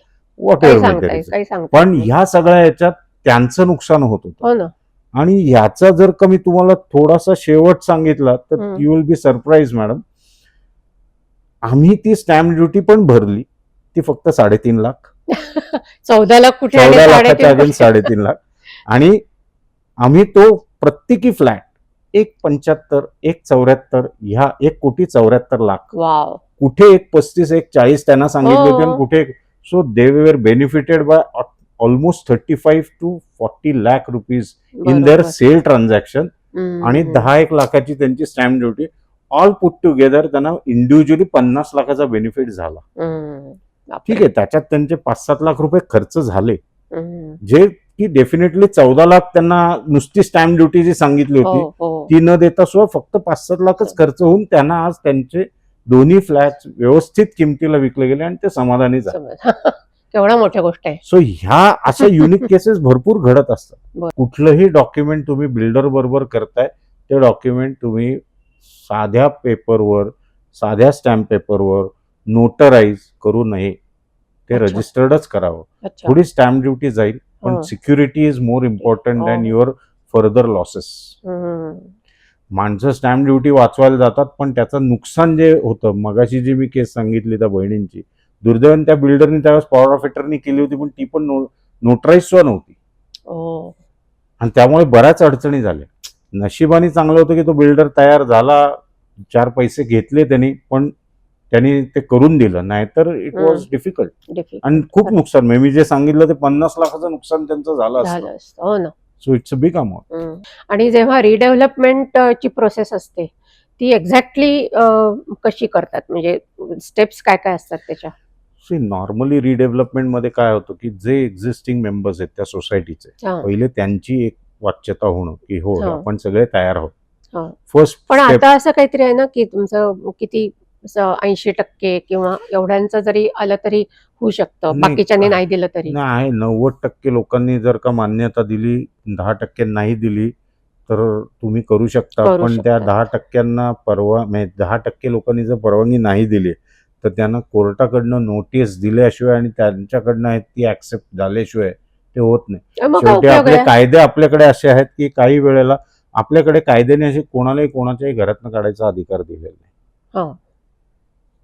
पण ह्या सगळ्या याच्यात त्यांचं नुकसान होत होतं. आणि ह्याचा जर का मी तुम्हाला थोडासा शेवट सांगितला तर you will be surprise madam. आम्ही ती स्टॅम्प ड्युटी पण भरली, ती फक्त 3.5 लाख. 14 लाख कुठे, 14 लाखाच्या अगेन 3.5 लाख. आणि आम्ही तो प्रत्येकी फ्लॅट 1.75, 1.74, ह्या 1,74 लाख, कुठे 1.35, 1.40 त्यांना सांगितले होते आणि कुठे. So they were benefited by almost 35 to 40 lakh rupees in their sale transaction. आणि 10-1 लाखाची त्यांची stamp duty, all put together त्यांना इंडिव्हिज्युअली 50 लाखाचा बेनिफिट झाला. ठीक आहे, त्याच्यात त्यांचे 5-7 लाख रुपये खर्च झाले, जे की डेफिनेटली 14 लाख त्यांना नुसती स्टॅम्प ड्युटी जी सांगितली होती ती न देता सुद्धा फक्त 5-7 लाखच खर्च होऊन त्यांना आज त्यांचे दोन्ही फ्लॅट व्यवस्थित किमतीला विकले गेले आणि ते समाधानी झाले. केवढा मोठ्या गोष्ट आहे. सो ह्या अशा युनिक केसेस भरपूर घडत असतात. कुठलंही डॉक्युमेंट तुम्ही बिल्डर बरोबर करताय ते डॉक्युमेंट तुम्ही साध्या पेपरवर, साध्या स्टॅम्प पेपरवर नोटराईज करू नये, ते रजिस्टर्डच करावं. थोडी स्टॅम्प ड्युटी जाईल, पण security is more important than your further losses. माणसं स्टॅम्प ड्युटी वाचवायला जातात, पण त्याचं नुकसान जे होतं, मगाशी जी मी केस सांगितली त्या बहिणींची, दुर्दैवाने त्या बिल्डरनी त्यावेळेस पॉवर ऑफ अटर्नी केली होती, पण ती पण नोटराईज सुद्धा नव्हती. आणि त्यामुळे बऱ्याच अडचणी झाल्या. नशिबाने चांगलं होतं की तो बिल्डर तयार झाला, 4 पैसे घेतले त्यांनी, पण त्यांनी ते करून दिलं, नाहीतर इट वॉज डिफिकल्ट. आणि खूप नुकसान, मी जे सांगितलं ते 50 लाखाचं नुकसान त्यांचं झालं असतं. So it's a big amount. आणि जेव्हा रिडेव्हलपमेंटची प्रोसेस असते ती एक्झॅक्टली कशी करतात, म्हणजे स्टेप्स काय काय असतात त्याच्या? नॉर्मली रिडेव्हलपमेंट मध्ये काय होतं की जे एक्झिस्टिंग मेंबर्स आहेत त्या सोसायटीचे हा. पहिले त्यांची एक वाच्यता होणं की हो हा. आपण सगळे तयार आहोत. हा. फर्स्ट पण आता असं काहीतरी आहे ना की तुमचं किती 80% किंवा एवढ्यांचं जरी आलं तरी होऊ शकतं, नाही, बाकीच्यांनी नाही दिलं तरी. नाही 90% लोकांनी जर का मान्यता दिली, 10% नाही दिली तर तुम्ही करू शकता. करू पण त्या शकता. 10%ना म्हणजे 10% लोकांनी जर परवानगी नाही दिली तर त्यांना कोर्टाकडनं नोटीस दिल्याशिवाय आणि त्यांच्याकडनं ती ऍक्सेप्ट झाल्याशिवाय ते होत नाही. मग काय शेवटी उपयोग आपले आहे? कायदे आपल्याकडे असे आहेत की काही वेळेला आपल्याकडे कायद्याने असे कोणालाही कोणाच्याही घरातनं काढायचा अधिकार दिलेला नाही. हा.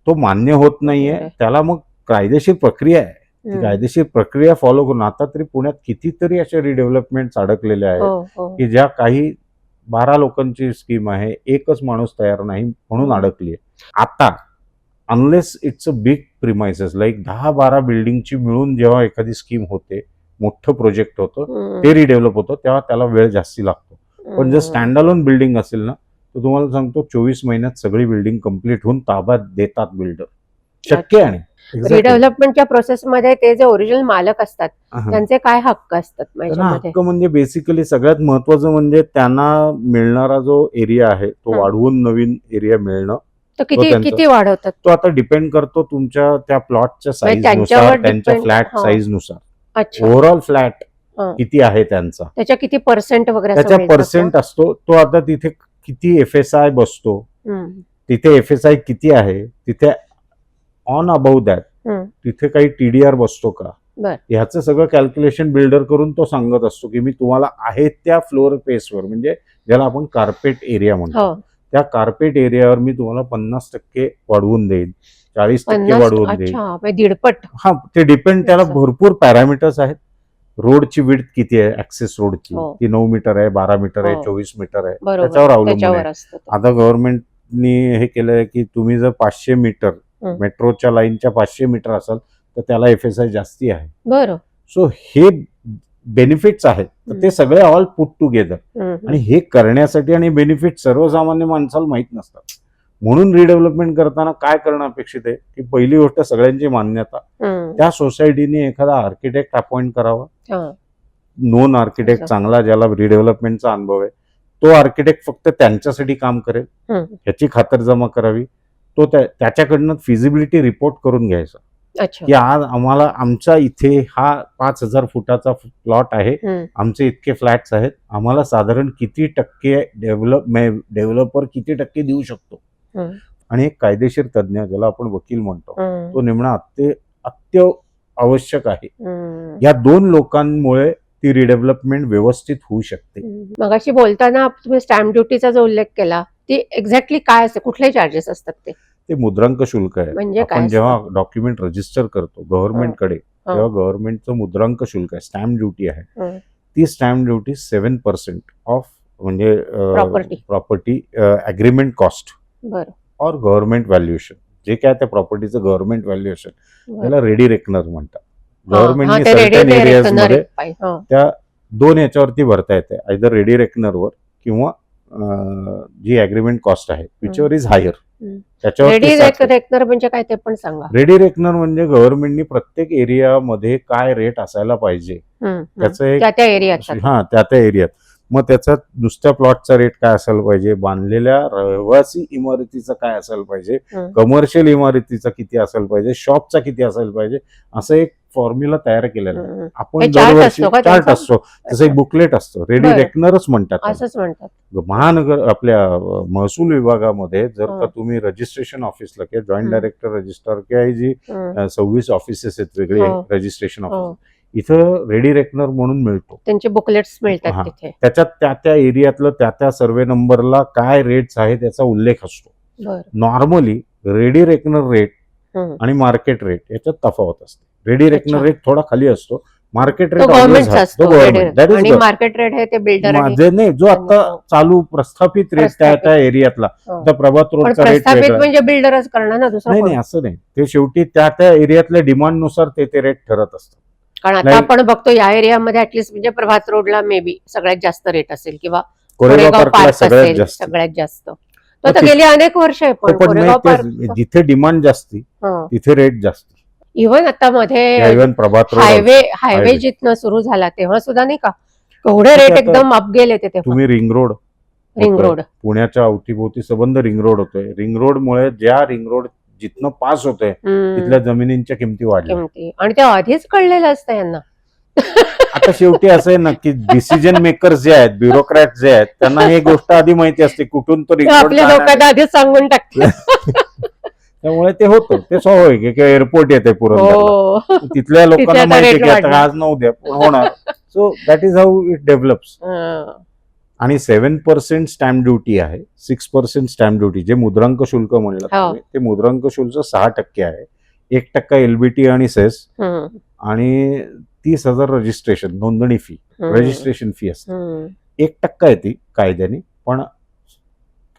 तो मान्य होत नाहीये. बरोबर आहे. त्याला मग कायदेशीर प्रक्रिया आहे. ती हम्म. कायदेशीर प्रक्रिया फॉलो करून आता तरी पुण्यात कितीतरी अशा रिडेव्हलपमेंट अडकलेल्या आहेत हो, हो. की ज्या काही 12 लोकांची स्कीम आहे, एकच माणूस तयार नाही म्हणून अडकली आहे. आता unless it's a big premises like 10-12 बिल्डिंगची मिळून जेव्हा एखादी स्कीम होते, मोठं प्रोजेक्ट होतं, हम्म. ते रिडेव्हलप होतं, तेव्हा त्याला वेळ जास्ती लागतो. पण जर स्टँड अलोन बिल्डिंग असेल ना तर तुम्हाला सांगतो 24 महिन्यात सगळी बिल्डिंग कंप्लीट होऊन ताब्यात देतात बिल्डर. शक्य आहे. Exactly. रिडेव्हलपमेंटच्या प्रोसेसमध्ये ते जे ओरिजिनल मालक असतात हा. त्यांचे काय हक्क असतात त्यांना माझ्यामध्ये? हक्क म्हणजे बेसिकली सगळ्यात महत्वाचं म्हणजे त्यांना मिळणारा जो एरिया आहे तो हं. वाढवून नवीन एरिया मिळणं. तर तो किती त्यांचा- किती वाढवतात? तो आता डिपेंड करतो तुमच्या त्या प्लॉटच्या साईज नुसार, त्यांच्यावर त्यांच्या depend- फ्लॅट हा. साईज नुसार. अच्छा. ओव्हरऑल फ्लॅट हा. किती आहे त्यांचा, त्याच्या किती पर्सेंट वगैरे असं त्याच्या मिळतं का? पर्सेंट असतो. तो आता तिथे किती FSI बसतो, हम्म. तिथे FSI किती आहे, तिथे ऑन अबाव दॅट हम्म. तिथे काही TDR बसतो का, बर. ह्याचं सगळं कॅल्क्युलेशन बिल्डर करून तो सांगत असतो की मी तुम्हाला आहे त्या फ्लोअर पेसवर, म्हणजे ज्याला आपण कार्पेट एरिया म्हणतो, हो. त्या कार्पेट एरियावर मी तुम्हाला 50% वाढवून देईन, 40% 50. वाढवून देईन. अच्छा, म्हणजे दीडपट. हा, ते डिपेंड, त्याला अच्छा. भरपूर पॅरामीटर्स आहेत. रोडची विड्थ किती आहे, ऍक्सेस रोडची, हो. ती 9 मीटर आहे, 12 मीटर आहे, हो. 24 मीटर आहे, बरोबर, त्याच्यावर अवलंबून त्याच्यावर आहे. असतं ते. आता गव्हर्नमेंटनी हे केलंय की तुम्ही जर 500 मीटर हं. मेट्रोच्या लाईनच्या 500 मीटर असाल तर त्याला FSI जास्ती आहे. बरं. सो हे बेनिफिट्स आहेत, तर ते सगळे ऑल पुट टुगेदर. हम्म. आणि हे करण्यासाठी आणि बेनिफिट सर्वसामान्य माणसाला माहीत नसतात. म्हणून रिडेव्हलपमेंट करताना काय करणं अपेक्षित आहे की पहिली गोष्ट सगळ्यांची मान्यता. हम्म. त्या सोसायटीने एखादा आर्किटेक्ट अपॉइंट करावा, हा. नोन आर्किटेक्ट असं. चांगला, ज्याला रिडेव्हलपमेंटचा अनुभव आहे. तो आर्किटेक्ट फक्त त्यांच्यासाठी काम करेल हम्म. ह्याची खातरजमा करावी. तो त्याच्याकडनं फिजिबिलिटी रिपोर्ट करून घ्यायचा अच्छा. की आज आम्हाला आमच्या इथे हा 5000 फुटाचा प्लॉट आहे, हम्म. आमचे इतके फ्लॅट्स आहेत, आम्हाला साधारण किती टक्के डेव्हलपर किती टक्के देऊ शकतो. हम्म. आणि एक कायदेशीर तज्ज्ञ, ज्याला आपण वकील म्हणतो, हम्म. तो नेमणं अत्य आवश्यक आहे. हम्म. या 2 लोकांमुळे ती रिडेव्हलपमेंट व्यवस्थित होऊ शकते. मगाशी बोलताना तुम्ही स्टॅम्प ड्युटीचा जो उल्लेख केला, ती एक्झॅक्टली काय असते, कुठले चार्जेस असतात ते? ते मुद्रांक शुल्क आहे. म्हणजे काय आपण असतं? जेव्हा डॉक्युमेंट रजिस्टर करतो गव्हर्नमेंटकडे तेव्हा गव्हर्नमेंटचं मुद्रांक शुल्क आहे, स्टॅम्प ड्युटी आहे. हं. ती स्टॅम्प ड्युटी 7% ऑफ म्हणजे Property. प्रॉपर्टी अग्रीमेंट कॉस्ट बरं. और गव्हर्नमेंट व्हॅल्युएशन, जे काय त्या प्रॉपर्टीचं गव्हर्नमेंट व्हॅल्युएशन, बरं. त्याला रेडी रेकनर म्हणतात. हा, गव्हर्नमेंटने ते ready सर्टन ते एरियाजमध्ये reckoner पाहिजे. हा. त्या 2 याच्यावरती भरता येते, आयदर रेडी रेकनरवर किंवा जी अग्रीमेंट कॉस्ट आहे विचवर इज हायर, हं. त्याच्यावरती रेडी 7%. रेकनर म्हणजे काय ते पण सांगा. रेडी रेकनर म्हणजे गव्हर्नमेंटनी प्रत्येक एरियामध्ये काय रेट असायला पाहिजे त्याचं एक त्या एरियात. हा, त्या एरियात. मग त्याचा नुसत्या प्लॉटचा रेट काय असायला पाहिजे, बांधलेल्या रहिवासी इमारतीचा काय असायला पाहिजे, कमर्शियल इमारतीचा किती असायला पाहिजे, शॉपचा किती असायला पाहिजे, असं एक फॉर्म्युला तयार केलेला आहे. आपण दरवर्षी चार्ट असतो, तसं एक बुकलेट असतं, रेडी रेकनरच म्हणतात असंच म्हणतात. महानगर आपल्या महसूल विभागामध्ये जर का तुम्ही रजिस्ट्रेशन ऑफिसला किंवा जॉईंट डायरेक्टर रजिस्ट्रार किंवा जी 26 ऑफिसेस आहेत वेगळे रजिस्ट्रेशन ऑफिस, इथं रेडी रेकनर म्हणून मिळतो. त्यांचे बुकलेट्स मिळतात तिथे. त्याच्यात त्या एरियातलं त्या सर्वे नंबरला काय रेट्स आहे त्याचा उल्लेख असतो. नॉर्मली रेडी रेकनर रेट आणि मार्केट रेट याच्यात तफावत असते. रेडी रेकनर रेट थोडा खाली असतो, मार्केट रेट गव्हर्नमेंट असतो. आणि मार्केट रेट आहे ते बिल्डर नाही, जो आता चालू प्रस्थापित रेट त्या एरियातला, त्या प्रभात रोडचा रेट म्हणजे बिल्डरच करणार ना, दुसरं नाही, असं नाही. ते शेवटी त्या एरियातल्या डिमांड नुसार ते रेट ठरत असतात. कारण आता आपण बघतो या एरियामध्ये ऍटलीस्ट म्हणजे प्रभात रोडला मे बी सगळ्यात जास्त रेट असेल किंवा कोरेगाव पार्कला सगळ्यात जास्त. तो आता गेली अनेक वर्ष आहे, पण कोरेगाव पार्क जिथे डिमांड जास्ती तिथे रेट जास्ती. इव्हन आता मध्ये इव्हन प्रभात रोड हायवे highway. जिथनं सुरू झाला तेव्हा सुद्धा नाही का केवढे ठीक रेट आहे, एकदम अप गेले ते तेव्हा. तुम्ही रिंग रोड रिंग रोड पुण्याच्या अवतीभोवती सबंध रिंग रोड होतोय. रिंग रोड मुळे ज्या रिंग रोड जिथनं पास होतोय तिथल्या जमिनींच्या किमती वाढल्या. किमती आणि ते आधीच कळलेलं असतं यांना. आता शेवटी असं आहे ना की डिसिजन मेकर्स जे आहेत, ब्युरोक्रॅट जे आहेत, त्यांना ही गोष्ट आधी माहिती असते कुठून तो रिंग रोड आपल्या लोकांना आधीच सांगून टाकतात. त्यामुळे ते होतं, ते स्वाभाविक आहे की एअरपोर्ट येते पुरंदरला. हो. तिथल्या लोकांना तिथे आता माहिती आहे rate की आता वाढले. आज न उद्या होणार. So that is how it develops. हं. आणि 7% स्टॅम्प ड्युटी आहे, 6% स्टॅम्प ड्युटी, जे मुद्रांक शुल्क म्हणलं हो. तुम्ही, ते मुद्रांक शुल्क 6% आहे. 1% एलबीटी आणि सेस हं. आणि 30,000 रजिस्ट्रेशन नोंदणी फी, हं. रजिस्ट्रेशन फी असते. हं. 1% आहे ती कायद्याने, पण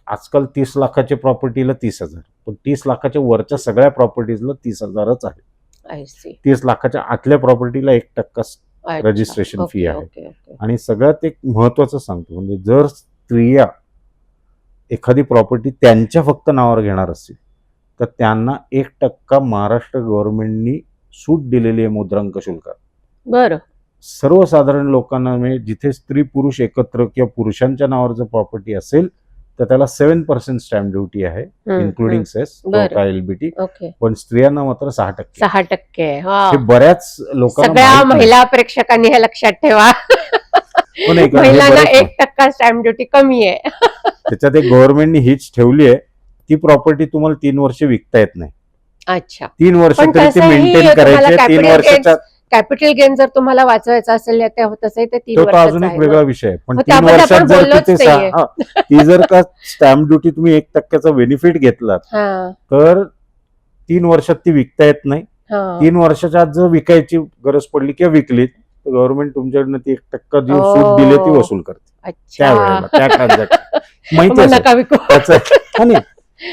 आजकाल 30 लाखाच्या प्रॉपर्टीला 30,000, पण 30 लाखाच्या वरच्या सगळ्या प्रॉपर्टीजला 30,000च आहे. I see. 30 लाखाच्या आतल्या प्रॉपर्टीला 1% अच्छा. रजिस्ट्रेशन ओके, फी आहे. Okay, okay. आणि सगळ्यात एक महत्वाचं सांगतो, म्हणजे जर स्त्रिया एखादी प्रॉपर्टी त्यांच्या फक्त नावावर घेणार असतील तर त्यांना 1% महाराष्ट्र गव्हर्नमेंटनी सूट दिलेली आहे मुद्रांक शुल्कात. बरं. सर्वसाधारण लोकांना, म्हणजे जिथे स्त्री पुरुष एकत्र किंवा पुरुषांच्या नावावर जर प्रॉपर्टी असेल तर त्याला 7% स्टॅम्प ड्युटी आहे, हं, इन्क्लुडिंग हं. सेस बरं. LBT, okay. पण स्त्रियांना मात्र 6%. 6%. वा. हे बऱ्याच लोकांना सगळ्या माहित नाही. महिला प्रेक्षकांनी हे लक्षात ठेवा. हो नाही, कारण हे महिलांना बरेच 1% स्टॅम्प ड्युटी कमी आहे. त्याच्यात एक गव्हर्नमेंटनी हीच ठेवली आहे, ती प्रॉपर्टी तुम्हाला 3 वर्ष विकता येत नाही. अच्छा. 3 वर्ष पण तरी ती तसंही मेंटेन तुम्हाला करायची. 3 capital वर्षाच्या कॅपिटल गेन जर तुम्हाला वाचवायचा असेल तसंही ते 3 तो वर्षाचं अजून एक आहे वेगळा ना. विषय आहे. पण मग 3 त्याबद्दल वर्षात आपण जर बोललोच तिथे नाहीये. ती जर का स्टॅम्प ड्युटी तुम्ही 1%चा बेनिफिट घेतलात हां, तर 3 वर्षात ती विकता येत नाही. हां. 3 वर्षाच्या आत जर विकायची गरज पडली किंवा विकलीत तर गव्हर्नमेंट तुमच्याकडनं ती 1% जी सूट दिली ती वसूल करते त्या वेळेला, अच्छा. त्या ट्रान्झॅक्शन. माहिती मग असेल नका विकू. त्याचं. हा नाही.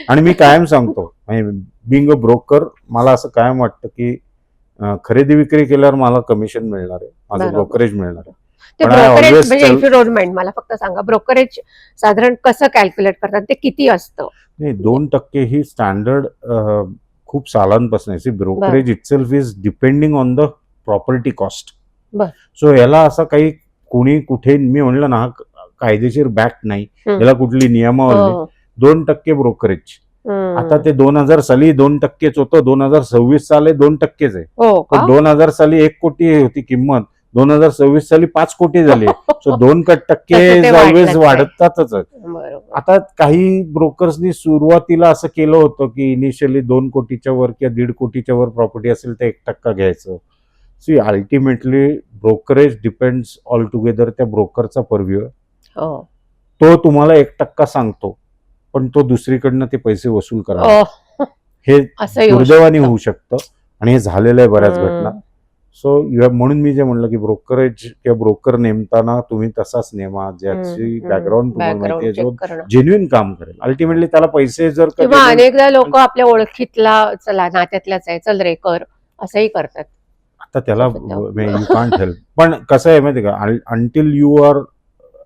आणि मी कायम सांगतो, बिंग अ ब्रोकर, मला असं कायम वाटतं की खरेदी विक्री केल्यावर मला कमिशन मिळणार आहे, माझं बरोबर. ब्रोकरेज मिळणार आहे. ते पण I ब्रोकरेज always म्हणजे tell- if you don't mind मला फक्त सांगा ब्रोकरेज साधारण कसं कॅल्क्युलेट करतात, ते किती असतं? नाही, 2% ही स्टँडर्ड खूप सालांपासून आहे. Brokerage itself is depending on the property cost. बर. सो याला असं काही कोणी कुठे, मी म्हणलं ना, हा कायदेशीर बॅक नाही, हं. याला कुठली नियमावली नाही. हो. 2% ब्रोकरेज. हं. आता ते 2000 साली 2%च होतं, 2026 साली 2%च आहे. हो का? पण 2000 साली 1 कोटी होती किंमत, 2026 साली 5 कोटी झाली. सो 2% तसं ते ऑलवेज वाढलंच आहे. वाढतातच. बरोबर. आता काही ब्रोकर्सनी सुरुवातीला असं केलं होतं की इनिशियली 2 कोटीच्या वर किंवा 1.5 कोटीच्या वर प्रॉपर्टी असेल तर 1% घ्यायचं. See ultimately brokerage depends all together त्या ब्रोकरचा पर्व्ह्यू. हो. तो तुम्हाला 1% सांगतो, पण तो दुसरीकडनं ते पैसे वसूल करणार, ओह, हे असंही होऊ दुर्दैवाने शकतं. होऊ शकतं. आणि हे झालेलं आहे बऱ्याच हं. घटना. सो म्हणून मी जे म्हणलं की ब्रोकरेज किंवा ब्रोकर नेमताना तुम्ही तसाच नेमा ज्याची बॅकग्राऊंड तुम्हाला माहिती आहे, जो चेक करणं. जेन्युइन काम करेल. अल्टिमेटली त्याला पैसे जर का किंवा genuine- अनेकदा लोक आपल्या ओळखीतला चला नात्यातलाच आहे चल रे कर असंही करतात. आता त्याला होतं. You can't help. पण कसं आहे माहिती का, until you are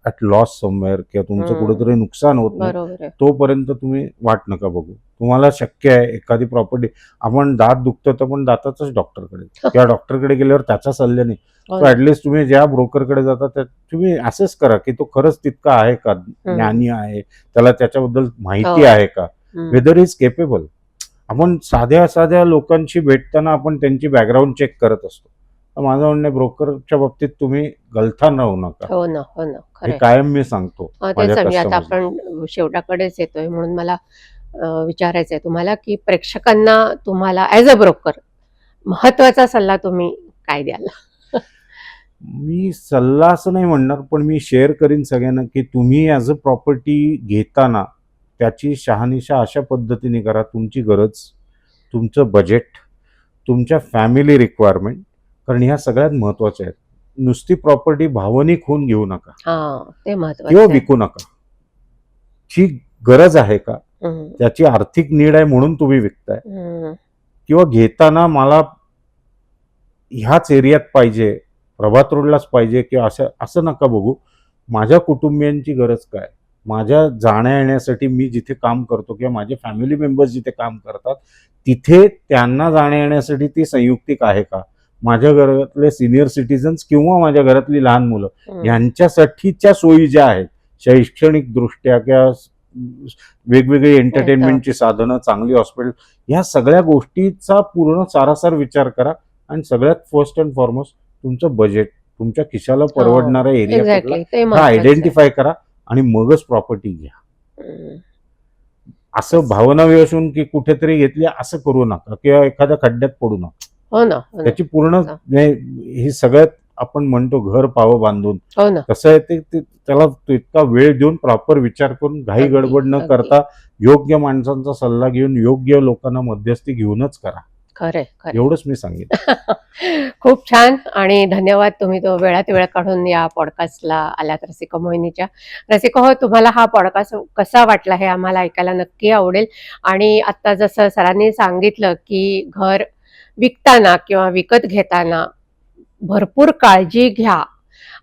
at loss somewhere किंवा तुमचं हं. कुठेतरी नुकसान होत नाही, बरोबर आहे. तोपर्यंत तुम्ही वाट नका बघू. तुम्हाला शक्य आहे एखादी प्रॉपर्टी, आपण दात दुखतं तर पण दाताचाच डॉक्टरकडे किंवा डॉक्टरकडे गेल्यावर त्याच्या सल्ल्याने, हो सो ना. ऍटलिस्ट तुम्ही ज्या ब्रोकरकडे जाता त्या तुम्ही असेस करा की तो खरंच तितका आहे का, ज्ञानी आहे, त्याला त्याच्याबद्दल माहिती हो. आहे का, हं. Whether is capable. आपण साध्या लोकांशी भेटताना आपण त्यांची बॅकग्राऊंड चेक करत असतो. तर माझं म्हणणं, ब्रोकरच्या बाबतीत तुम्ही गलथान राहू नका. हो ना, हो ना, हे खरं कायम मी सांगतो तेच माझ्या मी आता कस्टमर्सना. आपण शेवटाकडेच येतोय म्हणून मला विचारायचं आहे तुम्हाला की प्रेक्षकांना तुम्हाला ऍज अ ब्रोकर महत्वाचा सल्ला तुम्ही काय द्याल? मी सल्ला असं नाही म्हणणार, पण मी शेअर करीन सगळ्यांना की तुम्ही ॲज अ प्रॉपर्टी घेताना त्याची शहानिशा अशा पद्धतीने करा, तुमची गरज, तुमचं बजेट, तुमच्या फॅमिली रिक्वायरमेंट, कारण ह्या सगळ्यात महत्त्वाच्या आहेत. नुसती प्रॉपर्टी भावनिक होऊन घेऊ नका हा ते किंवा महत्वाचं आहे. विकू नका. ची गरज आहे का, हं, त्याची आर्थिक नीड आहे म्हणून तुम्ही विकताय, हं, किंवा घेताना मला ह्याच एरियात पाहिजे, प्रभात रोडलाच पाहिजे, किंवा असं नका बघू. माझ्या कुटुंबियांची गरज काय, माझ्या जाण्या येण्यासाठी मी जिथे काम करतो किंवा माझे फॅमिली मेंबर्स जिथे काम करतात तिथे त्यांना जाण्या येण्यासाठी ती संयुक्तिक आहे का, माझ्या घरातले सिनियर सिटीजन्स किंवा माझ्या घरातली लहान मुलं यांच्यासाठीच्या सोयी ज्या आहेत शैक्षणिक दृष्ट्या किंवा वेगवेगळी एंटरटेनमेंटची साधनं, चांगली हॉस्पिटल, ह्या सगळ्या गोष्टीचा पूर्ण सारासार विचार करा. आणि सगळ्यात फर्स्ट अँड फॉरमोस्ट तुमचं बजेट, तुमच्या खिशाला परवडणारा एरिया एक्झॅक्टली ते हा महत्त्वाचं आहे. आयडेंटिफाय करा आणि मगच प्रॉपर्टी घ्या. हम्म. असं भावना असून की कुठेतरी घेतली असं करू नका किंवा एखाद्या खड्ड्यात पडू नका. हो ना, हो ना, त्याची पूर्ण हा. हे सगळ्यात आपण म्हणतो घर पाव बांधून, हो ना. कसं आहे त्याला इतका वेळ देऊन प्रॉपर विचार करून घाई अगदी, गडबड न अगदी. करता योग्य माणसांचा सल्ला घेऊन योग्य लोकांना मध्यस्थी घेऊनच करा. खरे खरे एवढंच मी सांगितलं. खूप छान आणि धन्यवाद. तुम्ही तो वेळात वेळ काढून या पॉडकास्टला आलात रसिका मोहिनीच्या. रसिका हो, तुम्हाला हा पॉडकास्ट कसा वाटला हे आम्हाला ऐकायला नक्की आवडेल. आणि आता जसं सरांनी सांगितलं की घर विकताना किंवा विकत घेताना भरपूर काळजी घ्या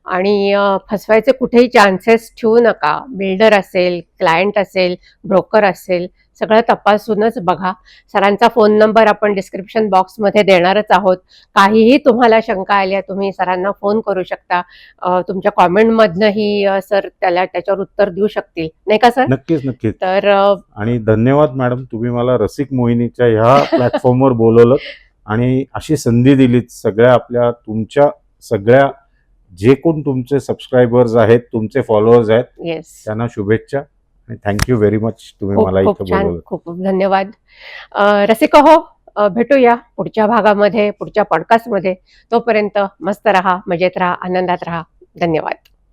आणि फसवायचे कुठेही चान्सेस ठेवू नका. बिल्डर असेल, क्लायंट असेल, ब्रोकर असेल, सगळं तपासूनच बघा. सरांचा फोन नंबर आपण डिस्क्रिप्शन बॉक्समध्ये देणारच आहोत. काहीही तुम्हाला शंका आल्या तुम्ही सरांना फोन करू शकता. तुमच्या कॉमेंटमधनंही सर त्याच्यावर उत्तर देऊ शकतील, नाही का सर? नक्कीच नक्कीच. तर आणि धन्यवाद मॅडम, तुम्ही मला रसिक मोहिनीच्या ह्या प्लॅटफॉर्मवर बोलवलं आणि अशी संधी दिलीत. तुमच्या सगळ्या जे कोण तुमचे सबस्क्रायबर्स आहेत, तुमचे फॉलोअर्स आहेत, येस, त्यांना शुभेच्छा आणि थँक्यू व्हेरी मच. तुम्ही खूप मला खूप इथं छान, बोलवलं. खूप खूप धन्यवाद. रसिका हो, भेटूया पुढच्या भागामध्ये, पुढच्या पॉडकास्टमध्ये. तोपर्यंत मस्त राहा, मजेत राहा, आनंदात राहा. धन्यवाद.